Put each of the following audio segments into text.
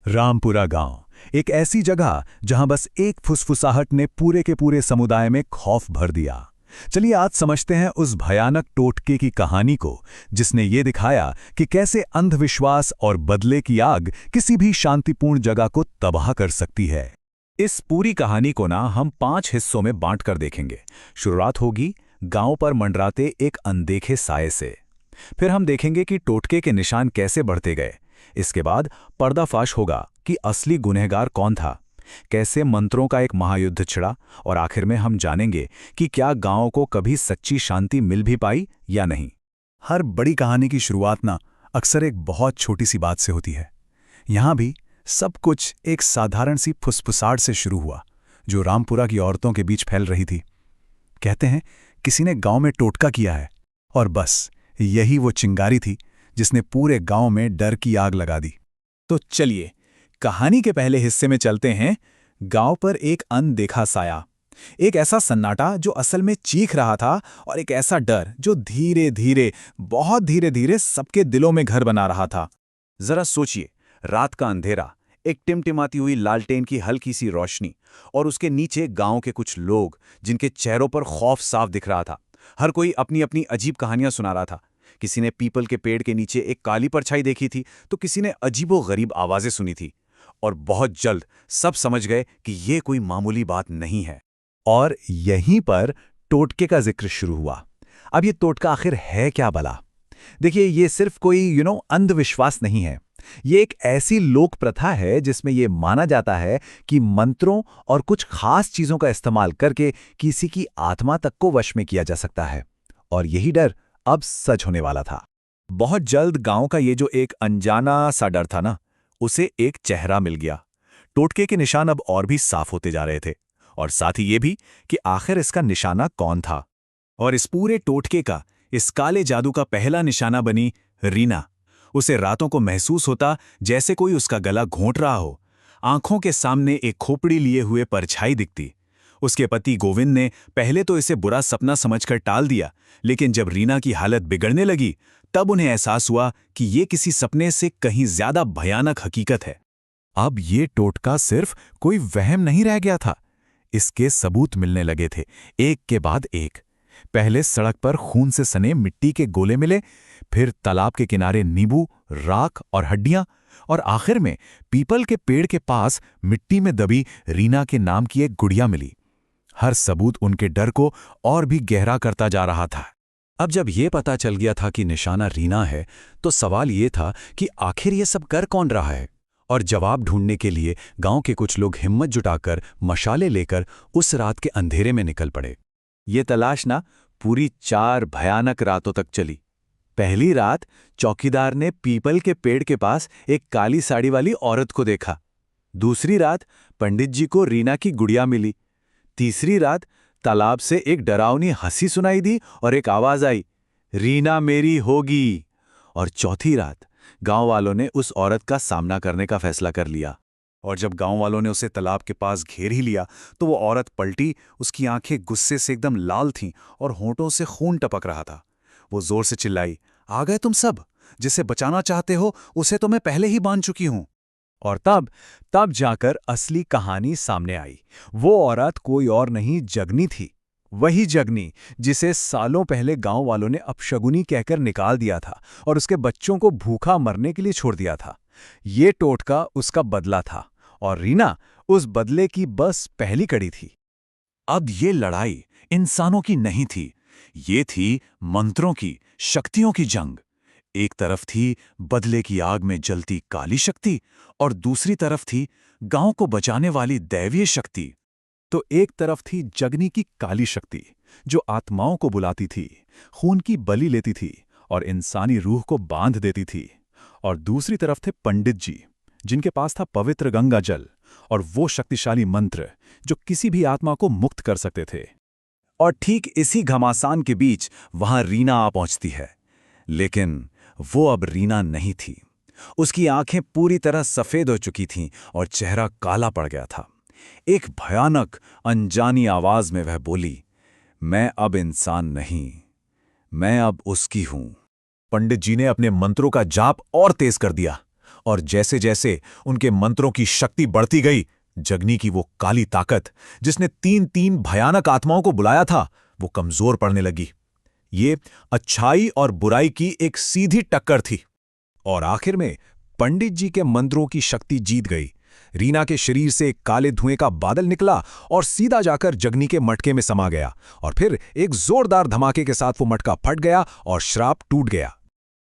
रामपुरा गांव, एक ऐसी जगह जहां बस एक फुसफुसाहट ने पूरे के पूरे समुदाय में खौफ भर दिया। चलिए आज समझते हैं उस भयानक टोटके की कहानी को, जिसने ये दिखाया कि कैसे अंधविश्वास और बदले की आग किसी भी शांतिपूर्ण जगह को तबाह कर सकती है। इस पूरी कहानी को ना हम 5 हिस्सों में बांटकर देखेंगे। शुरुआत होगी गांव पर मंडराते एक अनदेखे साये से। फिर हम देखेंगे कि टोटके के निशान कैसे बढ़ते गए। इसके बाद पर्दाफाश होगा कि असली गुनहगार कौन था, कैसे मंत्रों का एक महायुद्ध छिड़ा, और आखिर में हम जानेंगे कि क्या गांव को कभी सच्ची शांति मिल भी पाई या नहीं। हर बड़ी कहानी की शुरुआत ना अक्सर एक बहुत छोटी सी बात से होती है। यहाँ भी सब कुछ एक साधारण सी फुसफुसाहट से शुरू हुआ, जो रामपुरा की औरतों के बीच फैल रही थी। कहते हैं किसी ने गांव में टोटका किया है, और बस यही वो चिंगारी थी जिसने पूरे गांव में डर की आग लगा दी। तो चलिए कहानी के पहले हिस्से में चलते हैं। गांव पर एक अनदेखा साया, एक ऐसा सन्नाटा जो असल में चीख रहा था, और एक ऐसा डर जो धीरे धीरे, बहुत धीरे धीरे सबके दिलों में घर बना रहा था। जरा सोचिए, रात का अंधेरा, एक टिमटिमाती हुई लालटेन की हल्की सी रोशनी, और उसके नीचे गांव के कुछ लोग जिनके चेहरों पर खौफ साफ दिख रहा था। हर कोई अपनी अपनी अजीब कहानियां सुना रहा था। किसी ने पीपल के पेड़ के नीचे एक काली परछाई देखी थी, तो किसी ने अजीबो-गरीब आवाजें सुनी थी। और बहुत जल्द सब समझ गए कि ये कोई मामूली बात नहीं है। और यहीं पर टोटके का जिक्र शुरू हुआ। अब ये टोटका आखिर है क्या भला? देखिए, ये सिर्फ कोई अंधविश्वास नहीं है। ये एक ऐसी लोक प्रथा है जिसमें ये माना जाता है कि मंत्रों और कुछ खास चीजों का इस्तेमाल करके किसी की आत्मा तक को वश में किया जा सकता है। और यही डर अब सच होने वाला था। बहुत जल्द गांव का ये जो एक अनजाना सा डर था ना, उसे एक चेहरा मिल गया। टोटके के निशान अब और भी साफ होते जा रहे थे, और साथ ही ये भी कि आखिर इसका निशाना कौन था। और इस पूरे टोटके का, इस काले जादू का पहला निशाना बनी रीना। उसे रातों को महसूस होता जैसे कोई उसका गला घोंट रहा हो। आंखों के सामने एक खोपड़ी लिए हुए परछाई दिखती। उसके पति गोविंद ने पहले तो इसे बुरा सपना समझकर टाल दिया, लेकिन जब रीना की हालत बिगड़ने लगी, तब उन्हें एहसास हुआ कि ये किसी सपने से कहीं ज्यादा भयानक हकीकत है। अब ये टोटका सिर्फ कोई वहम नहीं रह गया था। इसके सबूत मिलने लगे थे, एक के बाद एक। पहले सड़क पर खून से सने मिट्टी के गोले मिले, फिर तालाब के किनारे नींबू, राख और हड्डियां, और आखिर में पीपल के पेड़ के पास मिट्टी में दबी रीना के नाम की एक गुड़िया मिली। हर सबूत उनके डर को और भी गहरा करता जा रहा था। अब जब ये पता चल गया था कि निशाना रीना है, तो सवाल ये था कि आखिर ये सब कर कौन रहा है। और जवाब ढूंढने के लिए गांव के कुछ लोग हिम्मत जुटाकर मशाले लेकर उस रात के अंधेरे में निकल पड़े। ये तलाश ना पूरी 4 भयानक रातों तक चली। पहली रात चौकीदार ने पीपल के पेड़ के पास एक काली साड़ी वाली औरत को देखा। दूसरी रात पंडित जी को रीना की गुड़िया मिली। तीसरी रात तालाब से एक डरावनी हंसी सुनाई दी और एक आवाज आई, रीना मेरी होगी। और चौथी रात गांव वालों ने उस औरत का सामना करने का फैसला कर लिया। और जब गांव वालों ने उसे तालाब के पास घेर ही लिया, तो वो औरत पलटी। उसकी आंखें गुस्से से एकदम लाल थीं और होंठों से खून टपक रहा था। वो जोर से चिल्लाई, आ गए तुम सब? जिसे बचाना चाहते हो उसे तो मैं पहले ही बांध चुकी हूं। और तब जाकर असली कहानी सामने आई। वो औरत कोई और नहीं, जगनी थी। वही जगनी जिसे सालों पहले गांव वालों ने अपशगुनी कहकर निकाल दिया था और उसके बच्चों को भूखा मरने के लिए छोड़ दिया था। ये टोटका उसका बदला था, और रीना उस बदले की बस पहली कड़ी थी। अब ये लड़ाई इंसानों की नहीं थी, ये थी मंत्रों की, शक्तियों की जंग। एक तरफ थी बदले की आग में जलती काली शक्ति, और दूसरी तरफ थी गांव को बचाने वाली दैवीय शक्ति। तो एक तरफ थी जगनी की काली शक्ति, जो आत्माओं को बुलाती थी, खून की बलि लेती थी और इंसानी रूह को बांध देती थी। और दूसरी तरफ थे पंडित जी, जिनके पास था पवित्र गंगा जल और वो शक्तिशाली मंत्र जो किसी भी आत्मा को मुक्त कर सकते थे। और ठीक इसी घमासान के बीच वहां रीना आ पहुंचती है। लेकिन वो अब रीना नहीं थी। उसकी आंखें पूरी तरह सफेद हो चुकी थीं और चेहरा काला पड़ गया था। एक भयानक अनजानी आवाज में वह बोली, मैं अब इंसान नहीं, मैं अब उसकी हूं। पंडित जी ने अपने मंत्रों का जाप और तेज कर दिया, और जैसे जैसे उनके मंत्रों की शक्ति बढ़ती गई, जगनी की वो काली ताकत जिसने 3 भयानक आत्माओं को बुलाया था, वो कमजोर पड़ने लगी। ये अच्छाई और बुराई की एक सीधी टक्कर थी। और आखिर में पंडित जी के मंत्रों की शक्ति जीत गई। रीना के शरीर से एक काले धुएं का बादल निकला और सीधा जाकर जगनी के मटके में समा गया, और फिर एक जोरदार धमाके के साथ वो मटका फट गया और श्राप टूट गया।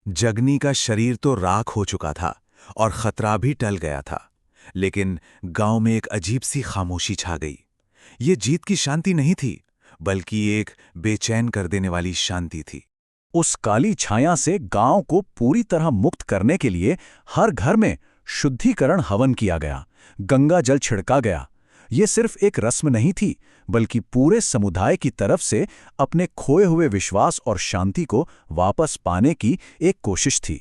जगनी का शरीर तो राख हो चुका था और खतरा भी टल गया था, लेकिन गांव में एक अजीब सी खामोशी छा गई। ये जीत की शांति नहीं थी, बल्कि एक बेचैन कर देने वाली शांति थी। उस काली छाया से गांव को पूरी तरह मुक्त करने के लिए हर घर में शुद्धिकरण हवन किया गया, गंगा जल छिड़का गया। ये सिर्फ एक रस्म नहीं थी, बल्कि पूरे समुदाय की तरफ से अपने खोए हुए विश्वास और शांति को वापस पाने की एक कोशिश थी।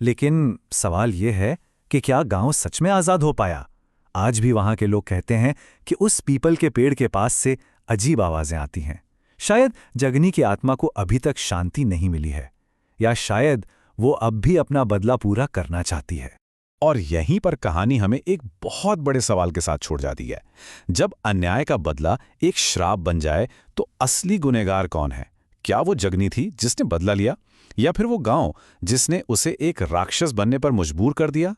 लेकिन सवाल यह है कि क्या गांव सच में आज़ाद हो पाया? आज भी वहां के लोग कहते हैं कि उस पीपल के पेड़ के पास से अजीब आवाजें आती हैं। शायद जगनी की आत्मा को अभी तक शांति नहीं मिली है, या शायद वो अब भी अपना बदला पूरा करना चाहती है। और यहीं पर कहानी हमें एक बहुत बड़े सवाल के साथ छोड़ जाती है। जब अन्याय का बदला एक श्राप बन जाए, तो असली गुनहगार कौन है? क्या वो जगनी थी जिसने बदला लिया, या फिर वो गांव जिसने उसे एक राक्षस बनने पर मजबूर कर दिया?